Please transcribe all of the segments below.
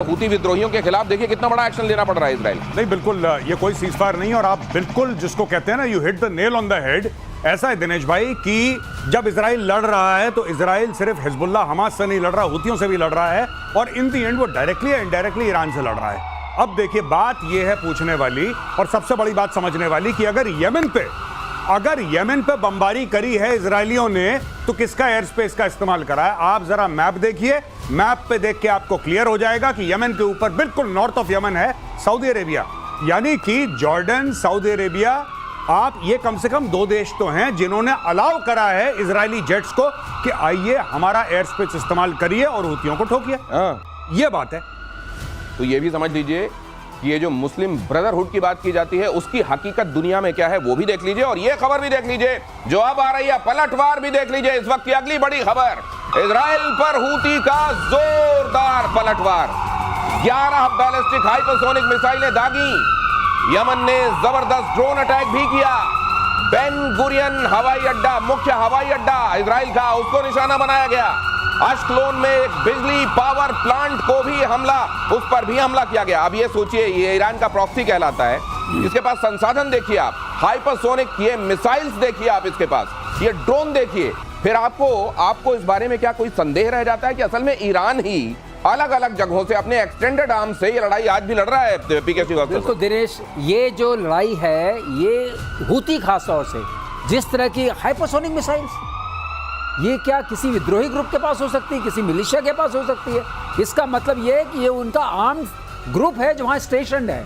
Houthi विद्रोहियों के खिलाफ देखिए कितना बड़ा एक्शन लेना पड़ रहा है इजराइल। नहीं बिल्कुल ये कोई सीजफायर नहीं है और आप बिल्कुल जिसको कहते हैं ना you hit the nail on the head. ऐसा है दिनेश भाई कि जब इजराइल लड़ रहा है तो इजराइल सिर्फ हिजबुल्लाह हमास से नहीं लड़ रहा, हूतियों से भी लड़ रहा है और इन दी एंड वो डायरेक्टली या इनडायरेक्टली ईरान से लड़ रहा है। अब देखिए बात यह है पूछने वाली और सबसे बड़ी बात समझने वाली कि अगर यमन पे बमबारी करी है इजरायलियों ने तो किसका एयर स्पेस का इस्तेमाल करा है। आप जरा मैप देखिए, मैप पे देख के आपको क्लियर हो जाएगा कि यमन के ऊपर बिल्कुल नॉर्थ ऑफ यमन है सऊदी अरेबिया, यानी कि जॉर्डन, सऊदी अरेबिया। आप ये कम से कम दो देश तो हैं जिन्होंने अलाउ करा है इजरायली जेट्स को कि आइए हमारा एयर स्पेस इस्तेमाल करिए और हूतियों को ठोकिए। ये बात है। तो ये भी समझ लीजिए कि ये जो मुस्लिम ब्रदरहुड की बात की जाती है उसकी हकीकत दुनिया में क्या है वो भी देख लीजिए और ये खबर भी देख लीजिए जो अब आ रही है, पलटवार भी देख लीजिए। इस वक्त की अगली बड़ी खबर, इजराइल पर हूती का जोरदार पलटवार। 11 बैलिस्टिक हाइपरसोनिक मिसाइलें दागी। यमन ने जबरदस्त ड्रोन अटैक भी किया। बेन गुरियन हवाई अड्डा, मुख्य हवाई अड्डा इजराइल का, उसको निशाना बनाया गया। अश्कलोन में एक बिजली पावर प्लांट को भी उस पर भी हमला किया गया। अब ये सोचिए, ये ईरान का प्रॉक्सी कहलाता है। इसके पास संसाधन देखिए आप, हाइपरसोनिक ये मिसाइल्स देखिए आप, इसके पास ये ड्रोन देखिए। फिर आपको इस बारे में क्या कोई संदेह रह जाता है कि असल में ईरान ही अलग अलग जगहों से अपने एक्सटेंडेड आर्म से ये लड़ाई आज भी लड़ रहा है पीके श्रीवास्तव। बिल्कुल दिनेश, ये जो लड़ाई है ये हूती खास तौर से जिस तरह की हाइपरसोनिक मिसाइल्स, ये क्या किसी विद्रोही ग्रुप के पास हो सकती है, किसी मिलिशिया के पास हो सकती है। इसका मतलब ये है कि ये उनका आर्म्ड ग्रुप है जो वहाँ स्टेशन है,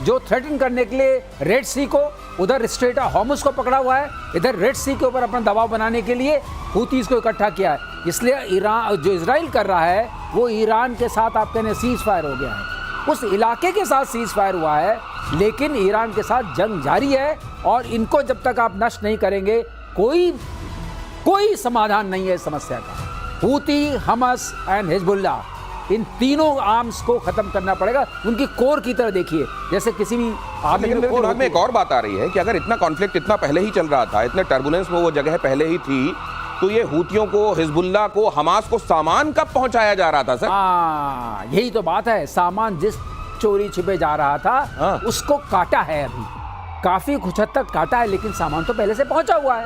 जो थ्रेटन करने के लिए रेड सी को, उधर स्ट्रेट हॉर्मुज को पकड़ा हुआ है, इधर रेड सी के ऊपर अपना दबाव बनाने के लिए हूतीज को इकट्ठा किया है। इसलिए ईरान जो इजराइल कर रहा है वो ईरान के साथ आप कहने सीज फायर हो गया है, उस इलाके के साथ सीज फायर हुआ है, लेकिन ईरान के साथ जंग जारी है और इनको जब तक आप नष्ट नहीं करेंगे कोई समाधान नहीं है इस समस्या का। हूती, हमस एंड हिजबुल्लाह, इन तीनों आर्म्स को खत्म करना पड़ेगा। उनकी कोर की तरह देखिए, जैसे किसी भी आर्मी लेकिन मेरे दिमाग में एक और बात आ रही है कि अगर इतना कॉन्फ्लिक्ट इतना पहले ही चल रहा था, इतने टर्बुलेंस में वो जगह पहले ही थी, तो ये हूतियों को, हिजबुल्लाह को, हमास को सामान कब पहुंचाया जा रहा था सर? यही तो बात है। सामान जिस चोरी छिपे जा रहा था उसको काटा है, अभी काफी कुछ हद तक काटा है, लेकिन सामान तो पहले से पहुंचा हुआ है,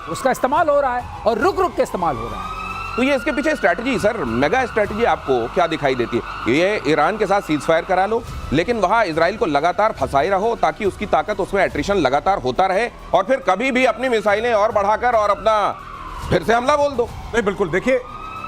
उसका इस्तेमाल हो रहा है और रुक रुक के इस्तेमाल हो रहा है। तो ये इसके पीछे स्ट्रैटेजी सर, मेगा स्ट्रैटेजी आपको क्या दिखाई देती है? ये ईरान के साथ सीज फायर करा लो, लेकिन वहां इजराइल को लगातार फंसाए रहो ताकि उसकी ताकत, उसमें एट्रिशन लगातार होता रहे और फिर कभी भी अपनी मिसाइलें और बढ़ाकर और अपना फिर से हमला बोल दो। नहीं बिल्कुल, देखिए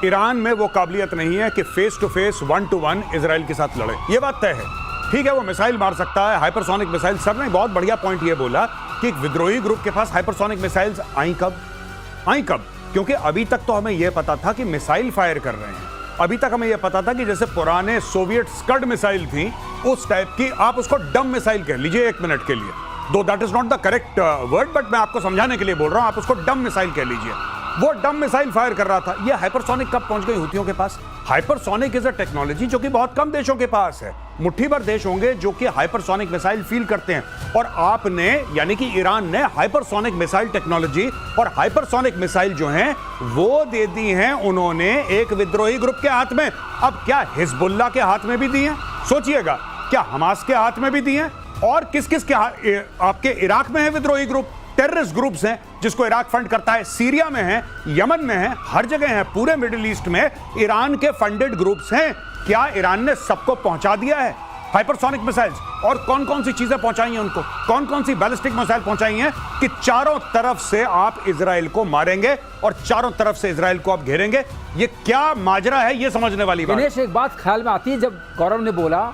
ईरान में वो काबिलियत नहीं है कि face to face 1-to-1 Israel के साथ लड़े, ये बात तय है। ठीक है, वो मिसाइल मार सकता है, हाइपरसोनिक मिसाइल। सर ने बहुत बढ़िया पॉइंट ये बोला कि एक विद्रोही ग्रुप के पास हाइपरसोनिक मिसाइल्स आई कब? क्योंकि अभी तक तो हमें यह पता था कि मिसाइल फायर कर रहे हैं। अभी तक हमें यह पता था कि जैसे पुराने सोवियत स्कड मिसाइल थी उस टाइप की, आप उसको डम मिसाइल कह लीजिए 1 मिनट के लिए, दो that is not the correct word, but मैं आपको समझाने के लिए बोल रहा हूं, आप उसको डम मिसाइल कह लीजिए। वो डम मिसाइल फायर कर रहा था। ये हाइपरसोनिक कब पहुंच गई हूतियों के पास? हाइपरसोनिक इज अ टेक्नोलॉजी जो कि बहुत कम देशों के पास है। मुट्ठी भर देश होंगे जो कि हाइपरसोनिक मिसाइल फील करते हैं, और आपने यानी कि ईरान ने हाइपरसोनिक मिसाइल टेक्नोलॉजी और हाइपरसोनिक मिसाइल जो हैं वो दे दी हैं उन्होंने एक विद्रोही ग्रुप के हाथ में। अब क्या हिजबुल्लाह के हाथ में भी दी हैं? सोचिएगा, क्या हमास के हाथ में भी दी हैं? और किस किस के आपके इराक में है विद्रोही ग्रुप, टेररिस्ट ग्रुप्स हैं जिसको इराक फंड करता है, सीरिया में है, यमन में है, हर जगह है, पूरे मिडिल ईस्ट में ईरान के फंडेड ग्रुप्स हैं। क्या ईरान ने सबको पहुंचा दिया है हाइपरसोनिक मिसाइल्स? और कौन कौन सी चीजें पहुंचाई हैं उनको, कौन कौन सी बैलिस्टिक मिसाइल पहुंचाई हैं कि चारों तरफ से आप इजराइल को मारेंगे और चारों तरफ से इजराइल को आप घेरेंगे? ये क्या माजरा है, ये समझने वाली बात। दिनेश, एक बात ख्याल में आती है जब गौरव ने बोला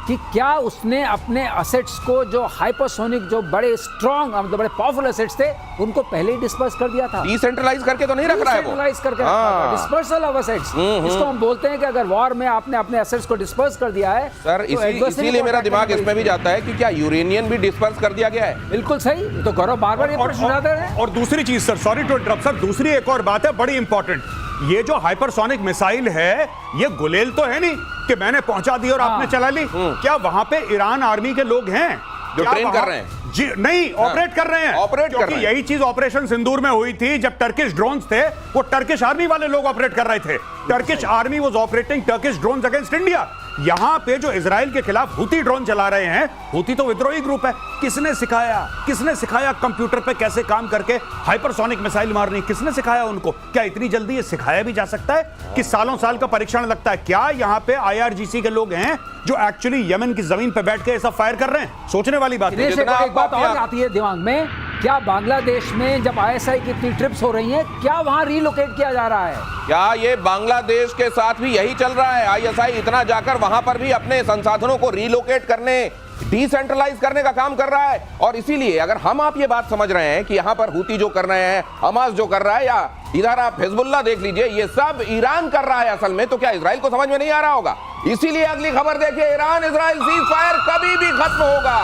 कि क्या उसने अपने असेट्स को, जो हाइपरसोनिक, जो बड़े स्ट्रॉन्ग, मतलब बड़े पावरफुल असेट्स थे, उनको पहले ही डिस्पर्स कर दिया था। डिसेंट्रलाइज करके तो नहीं रख रहा है वो, डिसेंट्रलाइज करके डिस्पर्सल ऑफ असेट्स। इसको हम बोलते हैं कि अगर वॉर में आपने अपने असेट्स को डिस्पर्स कर दिया है सर, इसीलिए मेरा दिमाग इसमें भी जाता है कि क्या यूरेनियम भी डिस्पर्स कर दिया गया है? बिल्कुल सही, तो गौरव बार-बार ये प्रश्न उठाते हैं। और दूसरी चीज sir, sorry to interrupt sir, दूसरी एक और बात है बड़ी इंपॉर्टेंट। ये जो हाइपरसोनिक मिसाइल है ये गुलेल तो है नहीं कि मैंने पहुंचा दी और आपने चला ली। क्या वहां पे ईरान आर्मी के लोग हैं जो ट्रेन कर रहे हैं? जी नहीं, ऑपरेट कर रहे हैं, क्योंकि यही चीज ऑपरेशन सिंदूर में हुई थी जब टर्किश ड्रोन्स थे, वो टर्किश आर्मी वाले लोग ऑपरेट कर रहे थे। Turkish army was operating Turkish drones against India. यहां पे जो इजराइल के खिलाफ हूती ड्रोन चला रहे हैं, हूती तो विद्रोही ग्रुप है, किसने सिखाया कंप्यूटर पे कैसे काम करके हाइपरसोनिक मिसाइल मारनी? किसने सिखाया उनको? क्या इतनी जल्दी ये सिखाया भी जा सकता है कि सालों साल का परीक्षण लगता है? क्या यहां पे IRGC के लोग हैं जो एक्चुअली यमन की जमीन पे बैठ के ऐसा फायर कर रहे हैं? सोचने वाली बात है। एक बात और आती है दिमाग में, क्या बांग्लादेश में जब ISI की इतनी ट्रिप्स हो रही हैं, क्या वहां रीलोकेट किया जा रहा है? क्या ये बांग्लादेश के साथ भी यही चल रहा है? ISI इतना जाकर वहां पर भी अपने संसाधनों को रीलोकेट करने, डिसेंट्रलाइज करने का काम कर रहा है। और इसीलिए अगर हम आप ये बात समझ रहे हैं कि यहां पर हूती जो कर रहे हैं, हमास जो कर रहा है, या इधर आप हिजबुल्लाह देख लीजिए, ये सब ईरान कर रहा है असल में, तो क्या इजराइल को समझ में नहीं आ रहा होगा? इसीलिए अगली खबर देखिए, ईरान इजराइल सीज फायर कभी भी खत्म होगा।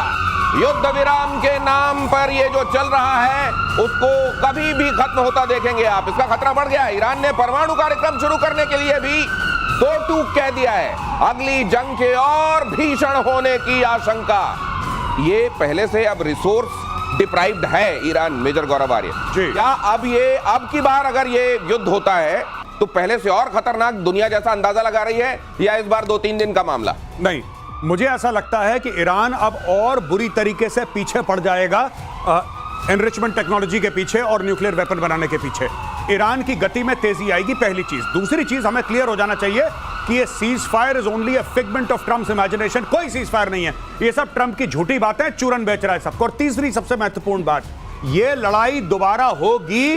युद्ध विराम के नाम पर ये जो चल रहा है उसको कभी भी खत्म होता देखेंगे आप। इसका खतरा बढ़ गया है। ईरान ने परमाणु कार्यक्रम शुरू करने के लिए भी दो टूक कह दिया है। अगली जंग के और भीषण होने की आशंका। ये पहले से अब रिसोर्स डिप्राइव्ड है ईरान, मेजर गौरव आर्य। क्या अब की बार अगर ये युद्ध होता है तो पहले से और खतरनाक दुनिया जैसा अंदाजा लगा रही है, या इस बार 2-3 दिन का मामला? नहीं, मुझे ऐसा लगता है कि ईरान अब और बुरी तरीके से पीछे पड़ जाएगा एनरिचमेंट टेक्नोलॉजी के पीछे और न्यूक्लियर वेपन बनाने के पीछे। ईरान की गति में तेजी आएगी, पहली चीज। दूसरी चीज, हमें क्लियर हो जाना चाहिए कि ये cease fire is only a figment of Trump's imagination. कोई सीज फायर नहीं है, ये सब ट्रंप की झूठी बातें, चूरन बेच रहा है सबको। और तीसरी सबसे महत्वपूर्ण बात, ये लड़ाई दोबारा होगी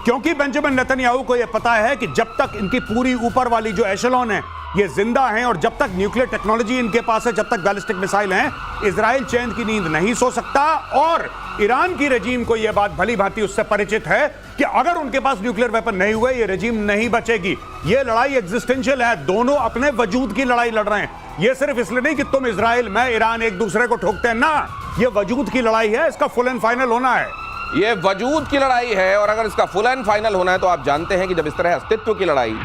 क्योंकि बेंजामिन नेतन्याहू को यह पता है कि जब तक इनकी पूरी ऊपर वाली जो एशेलॉन है ये जिंदा हैं, और जब तक न्यूक्लियर टेक्नोलॉजी इनके पास है, जब तक बैलिस्टिक मिसाइल हैं, इजराइल चैन की नींद नहीं सो सकता। और ईरान की रजीम को यह बात भली भांति उससे परिचित है कि अगर उनके पास न्यूक्लियर वेपन नहीं हुए, ये रजीम नहीं बचेगी। ये लड़ाई एग्जिस्टेंशियल है, दोनों अपने वजूद की लड़ाई लड़ रहे हैं। ये सिर्फ इसलिए नहीं कि तुम इजराइल, मैं ईरान एक दूसरे को ठोकते हैं, ना, ये वजूद की लड़ाई है, इसका फुल एंड फाइनल होना है। ये वजूद की लड़ाई है, और अगर इसका फुल एंड फाइनल होना है तो आप जानते हैं कि जब इस तरह अस्तित्व की लड़ाई,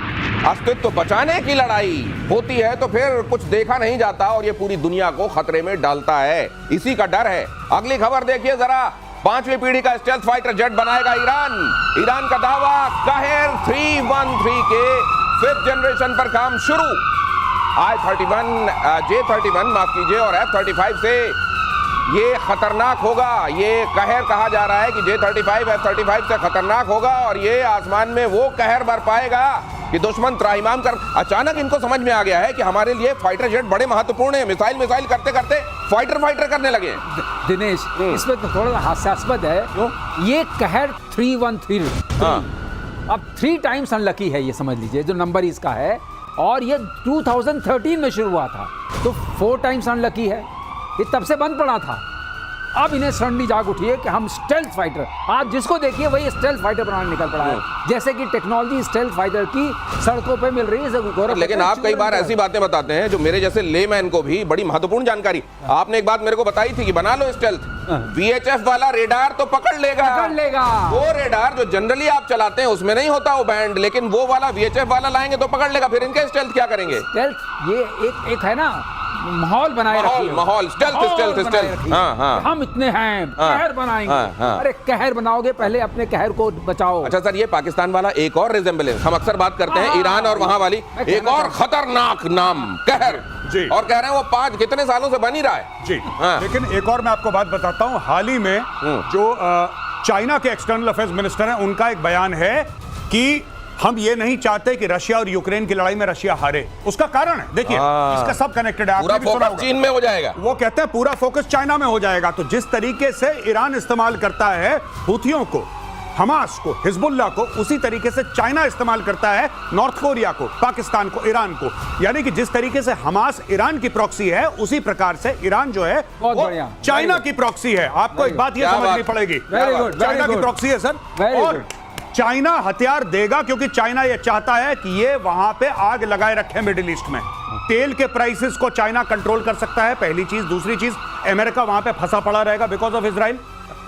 अस्तित्व बचाने की लड़ाई होती है तो फिर कुछ देखा नहीं जाता, और ये पूरी दुनिया को खतरे में डालता है। इसी का डर है। अगली खबर देखिए जरा, 5वीं पीढ़ी का स्टेल्थ फाइटर जेट बनाएगा ईरान का दावा। काहेर 313 के 5th जनरेशन पर काम शुरू। J-31 माफ कीजिए, और F-35 से ये खतरनाक होगा। ये कहर कहा जा रहा है कि J-35 F-35 से खतरनाक होगा, और ये आसमान में वो कहर बर पाएगा कि दुश्मन त्राहिमाम कर। अचानक इनको समझ में आ गया है कि हमारे लिए फाइटर जेट बड़े महत्वपूर्ण हैं। मिसाइल करते करते फाइटर करने लगे। दिनेश, इसमें तो थोड़ा हास्यास्पद है। ये कहर 313 अब 3 टाइम्स अनलकी है, ये समझ लीजिए, जो नंबर इसका है। और ये 2013 में शुरू हुआ था, तो 4 टाइम्स अनलकी है। ये तब से बंद पड़ा था। अब इन्हें सडनली जाग उठी है कि हम स्टेल्थ फाइटर, आज जिसको देखिए वही स्टेल्थ फाइटर बनाने निकल पड़ा है। जैसे कि टेक्नोलॉजी स्टेल्थ फाइटर की सड़कों पे मिल रही है। लेकिन आप कई बार ऐसी बातें बताते हैं जो मेरे जैसे लेमैन को भी बड़ी महत्वपूर्ण जानकारी। आपने एक बात मेरे को बताई थी कि बना लो स्टेल्थ, VHF वाला रेडार तो पकड़ लेगा। वो रेडार जो जनरली आप चलाते हैं उसमें नहीं होता वो बैंड, लेकिन वो वाला VHF वाला लाएंगे तो पकड़ लेगा। फिर इनके स्टेल्थ क्या करेंगे? स्टेल्थ ये एक है ना, माहौल बनाए रखिए, माहौल स्टेल्थ। हाँ। हम इतने हैं, कहर बनाएंगे। अरे कहर बनाओगे, पहले अपने कहर को बचाओ। अच्छा सर, ये पाकिस्तान वाला एक और रिजेंबलेंस, हम अक्सर बात करते हैं ईरान और वहां वाली, एक और खतरनाक नाम कहर जी, और कह रहे हैं वो 5 कितने सालों से बन ही रहा है जी। लेकिन एक और मैं आपको बात बताता हूं, हाल ही में जो चाइना के एक्सटर्नल अफेयर्स मिनिस्टर हैं, उनका एक बयान है कि हम ये नहीं चाहते कि रशिया और यूक्रेन की लड़ाई में रशिया हारे। उसका कारण है, देखिए, इसका सब कनेक्टेड है। पूरा फोकस चीन में हो जाएगा। वो कहते हैं पूरा फोकस चाइना में हो जाएगा। तो जिस तरीके से ईरान इस्तेमाल करता है हूथियों को, हमास को, हिजबुल्लाह को, उसी तरीके से चाइना इस्तेमाल करता है नॉर्थ कोरिया को, पाकिस्तान को, ईरान को। यानी कि जिस तरीके से हमास ईरान की प्रॉक्सी है, उसी प्रकार से ईरान जो है वो चाइना की प्रॉक्सी है। आपको एक बात यह समझनी पड़ेगी, चाइना की प्रॉक्सी है सर। और चाइना हथियार देगा क्योंकि चाइना यह चाहता है कि ये वहां पे आग लगाए रखे मिडिल ईस्ट में। तेल के प्राइसेस को चाइना कंट्रोल कर सकता है, पहली चीज। दूसरी चीज, अमेरिका वहां पे फंसा पड़ा रहेगा बिकॉज ऑफ इजराइल।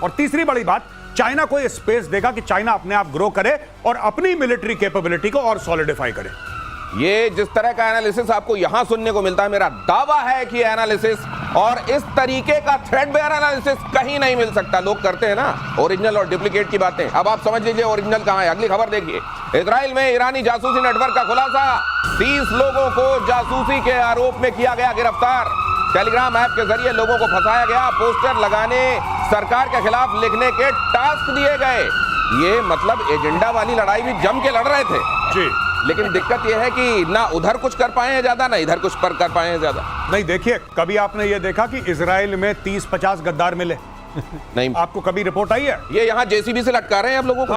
और तीसरी बड़ी बात, चाइना को यह स्पेस देगा कि चाइना अपने आप ग्रो करे और अपनी मिलिट्री कैपेबिलिटी को और सॉलिडिफाई करे। ये जिस तरह का एनालिसिस आपको यहां सुनने को मिलता है, मेरा दावा है कि एनालिसिस और इस तरीके का थ्रेडबेयर एनालिसिस कहीं नहीं मिल सकता। लोग करते हैं ना ओरिजिनल और डुप्लीकेट की बातें, अब आप समझ लीजिए ओरिजिनल कहां है। अगली खबर देखिए, इजराइल में ईरानी जासूसी नेटवर्क का खुलासा, 30 लोगों को जासूसी के आरोप में किया गया गिरफ्तार। टेलीग्राम ऐप के जरिए लोगों को फंसाया गया, पोस्टर लगाने, सरकार के खिलाफ लिखने के टास्क दिए गए। ये मतलब एजेंडा वाली लड़ाई भी जम के लड़ रहे थे जी। लेकिन दिक्कत यह है कि ना उधर कुछ कर पाए हैं ज्यादा, ना इधर कुछ पर कर पाए हैं ज्यादा। नहीं देखिए, कभी आपने ये देखा कि इजराइल में 30-50 गद्दार मिले? नहीं, आपको कभी रिपोर्ट आई है? ये यहाँ जेसीबी से लटका रहे हैं अब लोगों को।